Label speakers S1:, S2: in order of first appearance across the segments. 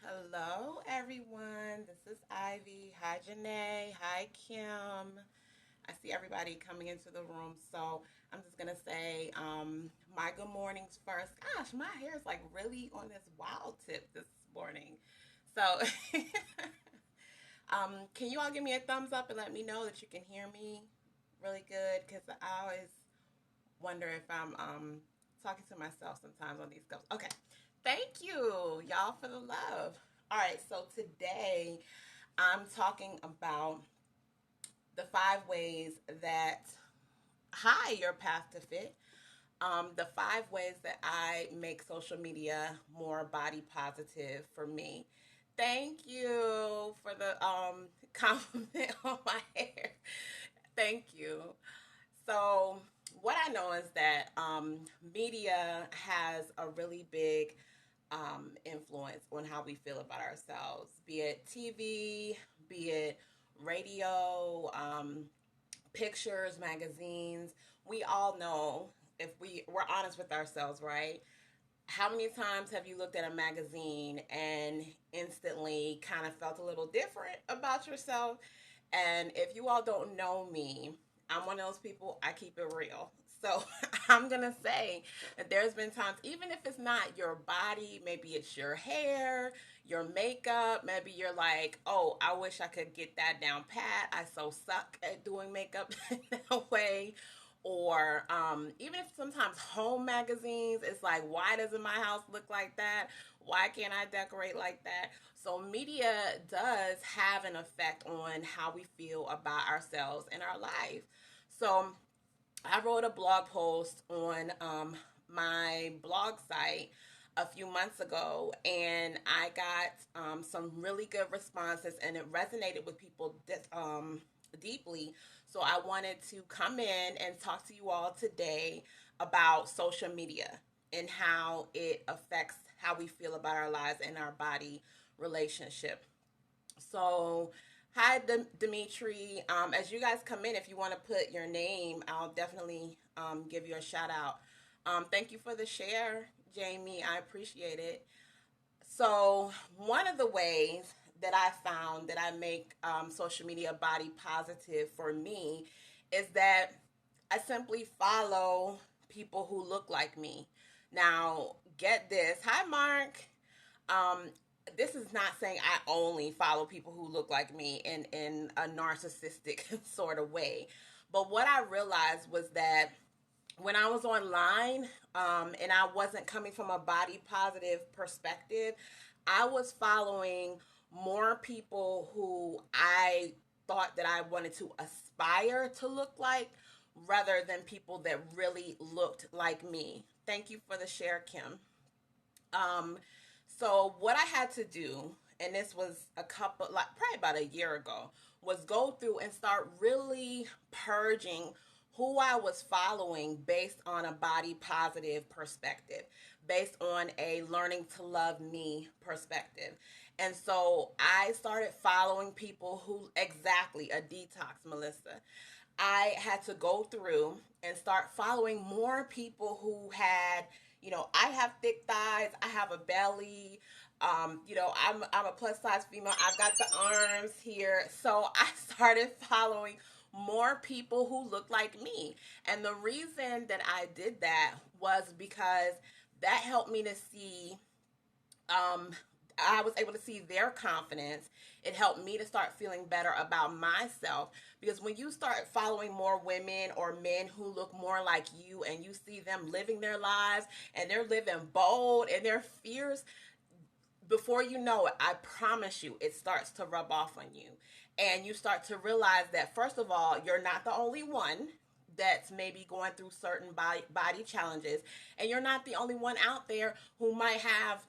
S1: Hello, everyone. This is Ivy. Hi, Janae. Hi, Kim. I see everybody coming into the room, so I'm just gonna say my good mornings first. Gosh, my hair is like really on this wild tip this morning. So, can you all give me a thumbs up and let me know that you can hear me really good? Because I always wonder if I'm talking to myself sometimes on these calls. Okay, thank you, y'all, for the love. All right, so today I'm talking about the 5 ways that hi your path to fit. The 5 ways that I make social media more body positive for me. Thank you for the compliment on my hair. Thank you. So, what I know is that media has a really big influence on how we feel about ourselves, be it TV, be it radio, pictures, magazines. We all know if we're honest with ourselves, right? How many times have you looked at a magazine and instantly kind of felt a little different about yourself? And if you all don't know me, I'm one of those people, I keep it real. So I'm going to say that there's been times, even if it's not your body, maybe it's your hair, your makeup, maybe you're like, oh, I wish I could get that down pat. I so suck at doing makeup in that way. Or even if sometimes home magazines, it's like, why doesn't my house look like that? Why can't I decorate like that? So, media does have an effect on how we feel about ourselves and our life. So, I wrote a blog post on my blog site a few months ago, and I got some really good responses, and it resonated with people deeply. So I wanted to come in and talk to you all today about social media and how it affects how we feel about our lives and our body relationship. So, hi, Dimitri. As you guys come in, if you want to put your name, I'll definitely give you a shout out. Thank you for the share, Jamie. I appreciate it. So, one of the ways that I found that I make social media body positive for me is that I simply follow people who look like me. Now, get this. Hi, Mark. Um, this is not saying I only follow people who look like me in a narcissistic sort of way. But what I realized was that when I was online and I wasn't coming from a body positive perspective, I was following more people who I thought that I wanted to aspire to look like rather than people that really looked like me. Thank you for the share, Kim. Um, so what I had to do, and this was a couple, like probably about a year ago, was go through and start really purging who I was following based on a body positive perspective, based on a learning to love me perspective. And so I started following people who exactly a detox, Melissa. I had to go through and start following more people who had, I have thick thighs, I have a belly, I'm a plus size female, I've got the arms here. So I started following more people who look like me. And the reason that I did that was because that helped me to see um, I was able to see their confidence. It helped me to start feeling better about myself because when you start following more women or men who look more like you and you see them living their lives and they're living bold and they're fierce, before you know it, I promise you, it starts to rub off on you. And you start to realize that, first of all, you're not the only one that's maybe going through certain body challenges. And you're not the only one out there who might have,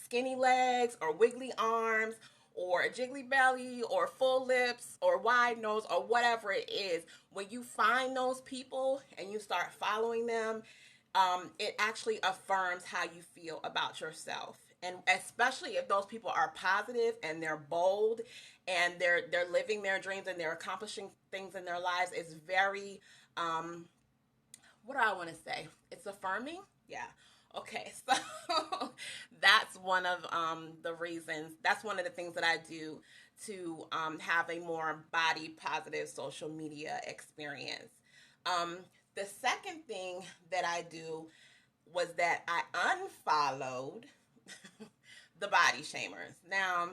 S1: skinny legs or wiggly arms or a jiggly belly or full lips or wide nose or whatever it is. When you find those people and you start following them, it actually affirms how you feel about yourself. And especially if those people are positive and they're bold and they're living their dreams and they're accomplishing things in their lives, it's very what do I want to say? It's affirming. Yeah. Okay, so that's one of the reasons. That's one of the things that I do to have a more body positive social media experience. Um, the second thing that I do was that I unfollowed the body shamers. Now,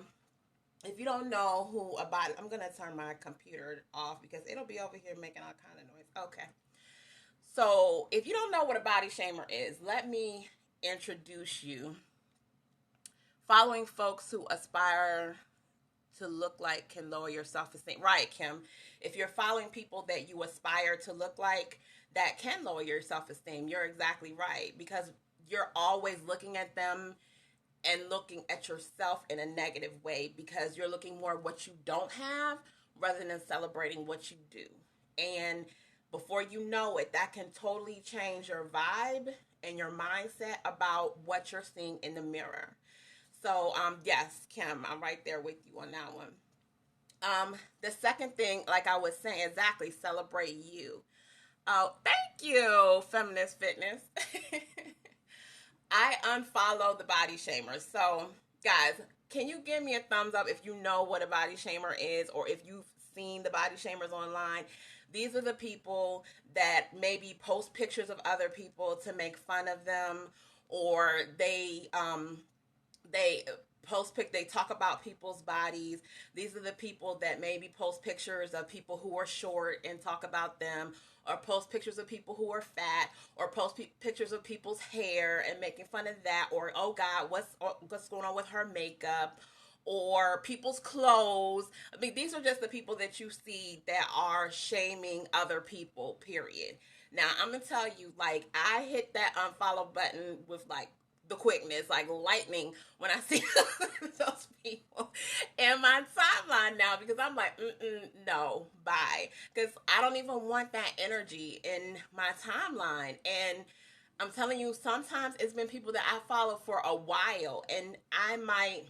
S1: if you don't know who a body, I'm gonna turn my computer off because it'll be over here making all kind of noise. Okay, so if you don't know what a body shamer is, let me introduce you. Following folks who aspire to look like can lower your self-esteem. Right, Kim. If you're following people that you aspire to look like, that can lower your self-esteem. You're exactly right, because you're always looking at them and looking at yourself in a negative way, because you're looking more at what you don't have rather than celebrating what you do. And before you know it, that can totally change your vibe and your mindset about what you're seeing in the mirror. So, yes, Kim, I'm right there with you on that one. The second thing, like I was saying, exactly, celebrate you. Oh, thank you, Feminist Fitness. I unfollow the body shamers. So, guys, can you give me a thumbs up if you know what a body shamer is, or if you've seen the body shamers online? These are the people that maybe post pictures of other people to make fun of them, or they they talk about people's bodies. These are the people that maybe post pictures of people who are short and talk about them, or post pictures of people who are fat, or post pictures of people's hair and making fun of that, or oh god, what's going on with her makeup, or people's clothes. I mean, these are just the people that you see that are shaming other people, period. Now, I'm gonna tell you, like, I hit that unfollow button with like the quickness, like lightning, when I see those people in my timeline now, because I'm like, no, bye. Because I don't even want that energy in my timeline. And I'm telling you, sometimes it's been people that I follow for a while, and I might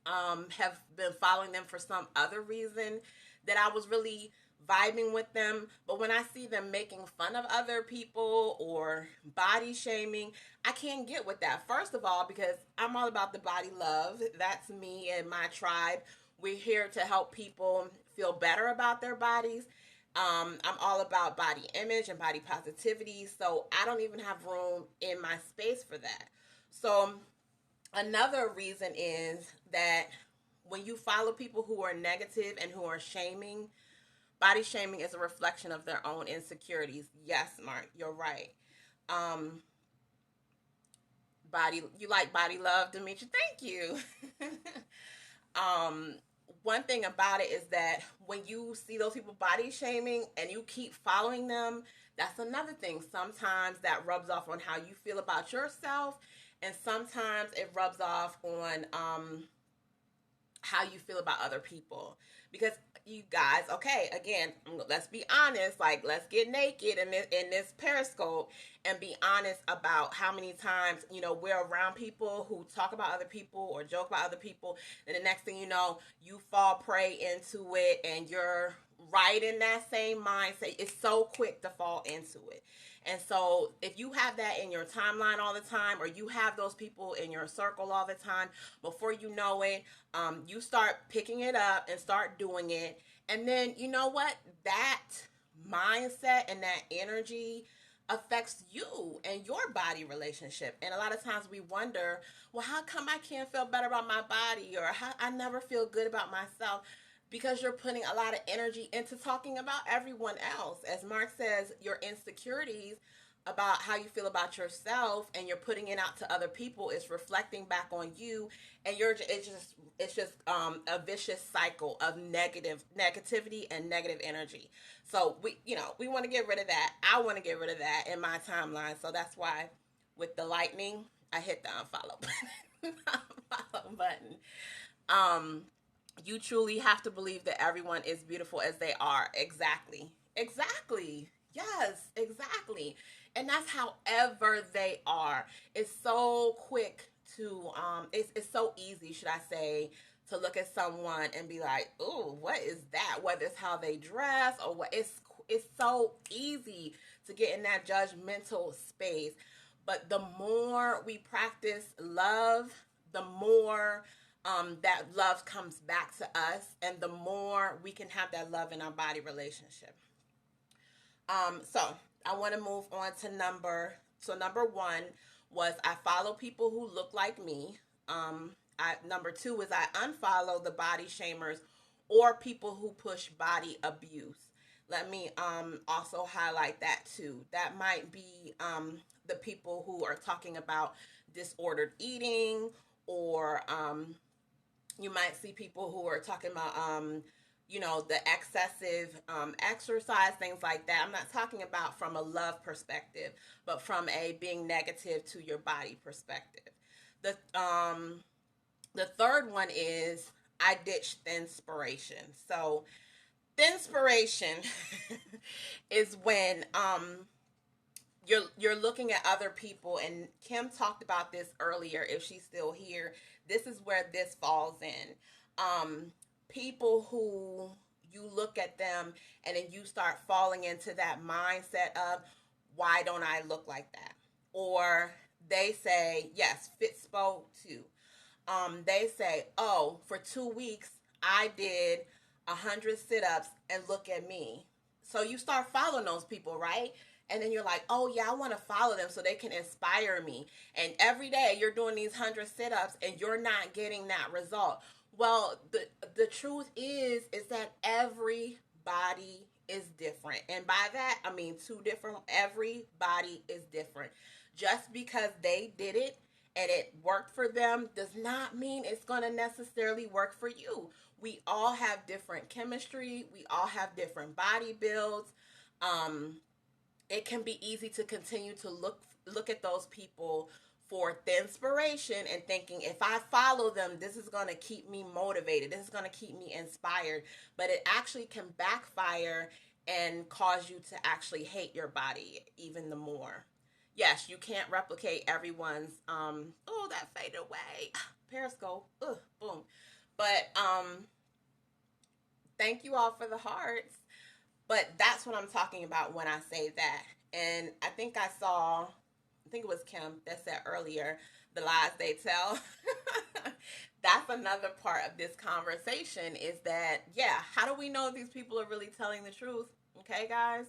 S1: have been following them for some other reason that I was really vibing with them. But when I see them making fun of other people or body shaming, I can't get with that. First of all, because I'm all about the body love. That's me and my tribe. We're here to help people feel better about their bodies. I'm all about body image and body positivity. So I don't even have room in my space for that. So another reason is that when you follow people who are negative and who are shaming, body shaming is a reflection of their own insecurities. Yes, Mark, you're right. Um, you like body love, Demetri? Thank you. um, One thing about it is that when you see those people body shaming and you keep following them, that's another thing. Sometimes that rubs off on how you feel about yourself, and sometimes it rubs off on how you feel about other people. Because you guys, okay, again, let's be honest. Like, let's get naked in this Periscope and be honest about how many times we're around people who talk about other people or joke about other people, and the next thing you know, you fall prey into it, and you're right in that same mindset. It's so quick to fall into it. And so, if you have that in your timeline all the time, or you have those people in your circle all the time, before you know it, you start picking it up and start doing it. And then, you know what? That mindset and that energy affects you and your body relationship. And a lot of times we wonder, well, how come I can't feel better about my body, or how I never feel good about myself? Because you're putting a lot of energy into talking about everyone else. As Mark says, your insecurities about how you feel about yourself, and you're putting it out to other people, is reflecting back on you, and it's just a vicious cycle of negativity and negative energy. So we want to get rid of that. I want to get rid of that in my timeline. So that's why with the lightning, I hit the unfollow button. Unfollow button. Um, you truly have to believe that everyone is beautiful as they are. Exactly. Exactly. Yes, exactly. And that's however they are. It's so quick to it's so easy, should I say, to look at someone and be like, "Ooh, what is that?" Whether it's how they dress or what, it's so easy to get in that judgmental space. But the more we practice love, the more that love comes back to us, and the more we can have that love in our body relationship. So I want to move on to number one was I follow people who look like me. Number two is I unfollow the body shamers or people who push body abuse. Let me also highlight that too. That might be the people who are talking about disordered eating, or you might see people who are talking about the excessive exercise, things like that. I'm not talking about from a love perspective, but from a being negative to your body perspective. The third one is I ditched inspiration. So the inspiration is when you're looking at other people, and Kim talked about this earlier. If she's still here, this is where this falls in. People who you look at them and then you start falling into that mindset of, why don't I look like that? Or they say, yes, Fitspo too. They say, oh, for 2 weeks I did 100 sit-ups and look at me. So you start following those people, right? And then you're like, oh yeah, I want to follow them so they can inspire me. And every day you're doing these 100 sit-ups and you're not getting that result. Well, the truth is that everybody is different. And by that, I mean two different, everybody is different. Just because they did it and it worked for them does not mean it's going to necessarily work for you. We all have different chemistry. We all have different body builds. It can be easy to continue to look at those people for the inspiration and thinking, if I follow them, this is going to keep me motivated. This is going to keep me inspired. But it actually can backfire and cause you to actually hate your body even the more. Yes, you can't replicate everyone's oh, that faded away. Periscope. Ugh, boom. But thank you all for the hearts. But that's what I'm talking about when I say that. And I think it was Kim that said earlier, the lies they tell. That's another part of this conversation, is that, yeah, how do we know if these people are really telling the truth? Okay, guys?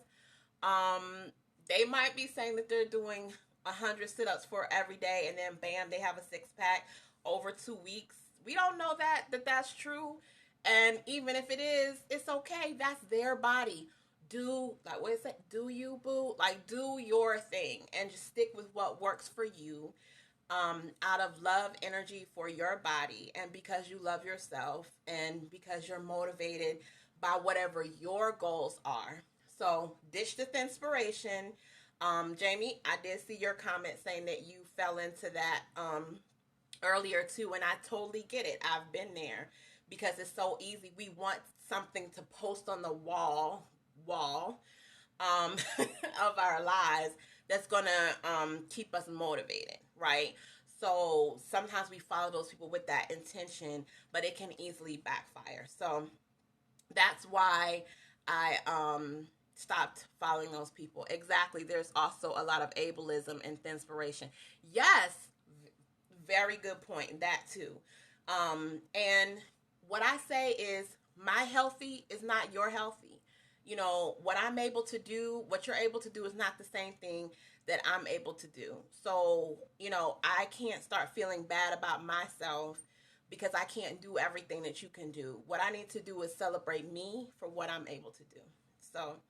S1: They might be saying that they're doing 100 sit-ups for every day, and then bam, they have a six-pack over 2 weeks. We don't know that's true. And even if it is, it's okay. That's their body. Like what is it? Do you, boo? Like, do your thing and just stick with what works for you, out of love, energy for your body, and because you love yourself, and because you're motivated by whatever your goals are. So ditch the inspiration. Jamie, I did see your comment saying that you fell into that earlier too, and I totally get it. I've been there, because it's so easy. We want something to post on the wall of our lives that's gonna keep us motivated, right? So sometimes we follow those people with that intention, but it can easily backfire. So that's why I stopped following those people. Exactly. There's also a lot of ableism and inspiration. Yes, very good point. That too. And what I say is, my healthy is not your healthy. What I'm able to do, what you're able to do is not the same thing that I'm able to do. So, I can't start feeling bad about myself because I can't do everything that you can do. What I need to do is celebrate me for what I'm able to do. So,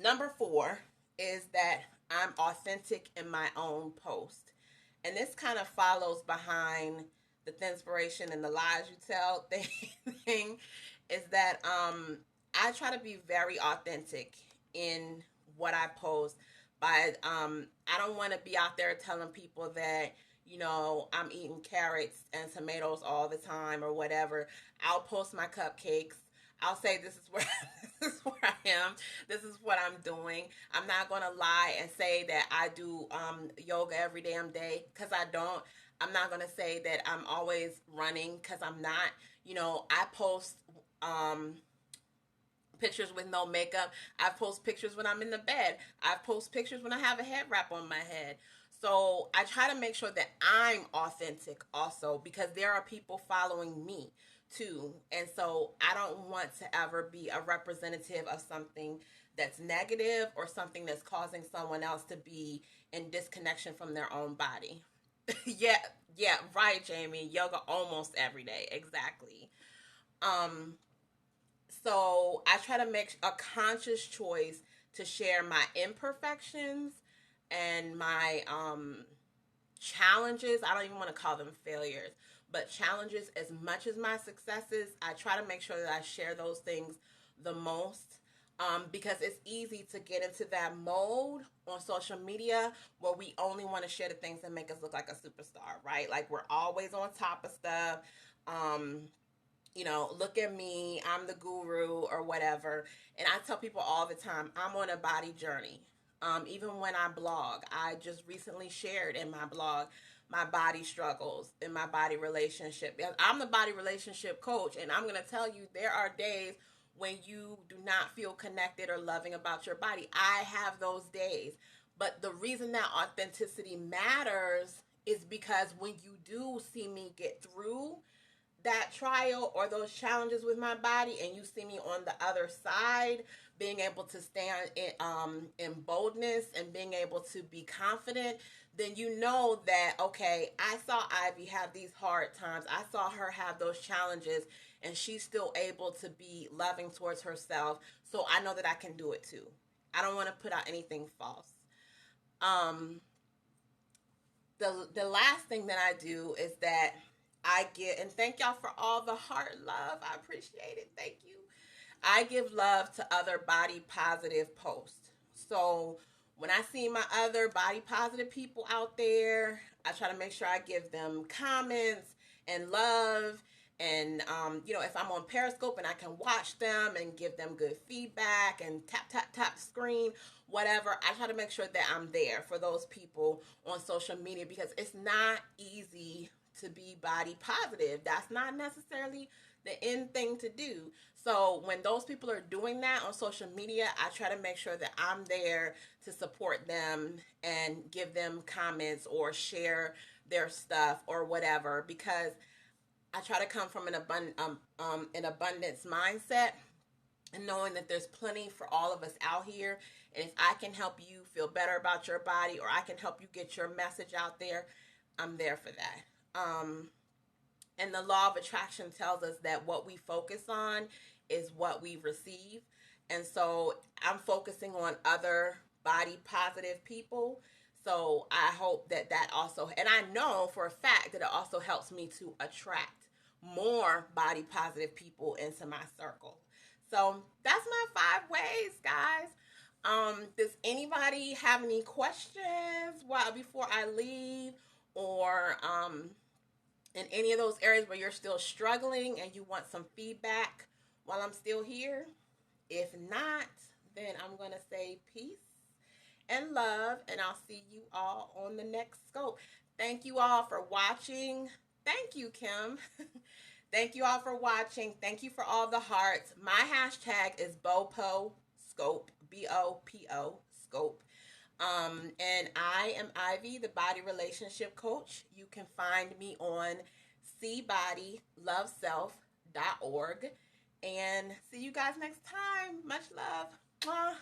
S1: number 4 is that I'm authentic in my own post. And this kind of follows behind the inspiration and the lies you tell thing, is that I try to be very authentic in what I post. By I don't want to be out there telling people that I'm eating carrots and tomatoes all the time or whatever. I'll post my cupcakes. I'll say this is where this is where I am. This is what I'm doing. I'm not gonna lie and say that I do yoga every damn day, because I don't. I'm not gonna say that I'm always running, because I'm not. I post pictures with no makeup. I post pictures when I'm in the bed. I post pictures when I have a head wrap on my head. So I try to make sure that I'm authentic also, because there are people following me too. And so I don't want to ever be a representative of something that's negative or something that's causing someone else to be in disconnection from their own body. Yeah, yeah, right, Jamie. Yoga almost every day. Exactly. Um, so I try to make a conscious choice to share my imperfections and my challenges. I don't even want to call them failures, but challenges as much as my successes. I try to make sure that I share those things the most, because it's easy to get into that mode on social media where we only want to share the things that make us look like a superstar, right? Like we're always on top of stuff. Um, Look at me, I'm the guru or whatever. And I tell people all the time, I'm on a body journey. Even when I blog, I just recently shared in my blog my body struggles in my body relationship. I'm the body relationship coach, and I'm going to tell you there are days when you do not feel connected or loving about your body. I have those days. But the reason that authenticity matters is because when you do see me get through that trial or those challenges with my body, and you see me on the other side being able to stand in boldness and being able to be confident, then you know that, okay, I saw Ivy have these hard times, I saw her have those challenges, and she's still able to be loving towards herself, so I know that I can do it too. I don't want to put out anything false. um the last thing that I do is that I get, and thank y'all for all the heart love. I appreciate it. Thank you. I give love to other body positive posts. So when I see my other body positive people out there, I try to make sure I give them comments and love. And, if I'm on Periscope and I can watch them and give them good feedback and tap, tap, tap screen, whatever, I try to make sure that I'm there for those people on social media, because it's not easy to be body positive. That's not necessarily the end thing to do. So when those people are doing that on social media, I try to make sure that I'm there to support them and give them comments or share their stuff or whatever, because I try to come from an abundance mindset, and knowing that there's plenty for all of us out here. And if I can help you feel better about your body, or I can help you get your message out there, I'm there for that. And the law of attraction tells us that what we focus on is what we receive. And so I'm focusing on other body positive people. So I hope that that also, and I know for a fact that it also helps me to attract more body positive people into my circle. So that's my 5 ways, guys. Does anybody have any questions while before I leave, or in any of those areas where you're still struggling and you want some feedback while I'm still here? If not, then I'm going to say peace and love, and I'll see you all on the next scope. Thank you all for watching. Thank you, Kim. Thank you all for watching. Thank you for all the hearts. My hashtag is BOPO Scope, BOPO Scope. And I am Ivy, the body relationship coach. You can find me on SeeBodyLoveSelf.org. And see you guys next time. Much love. Mwah.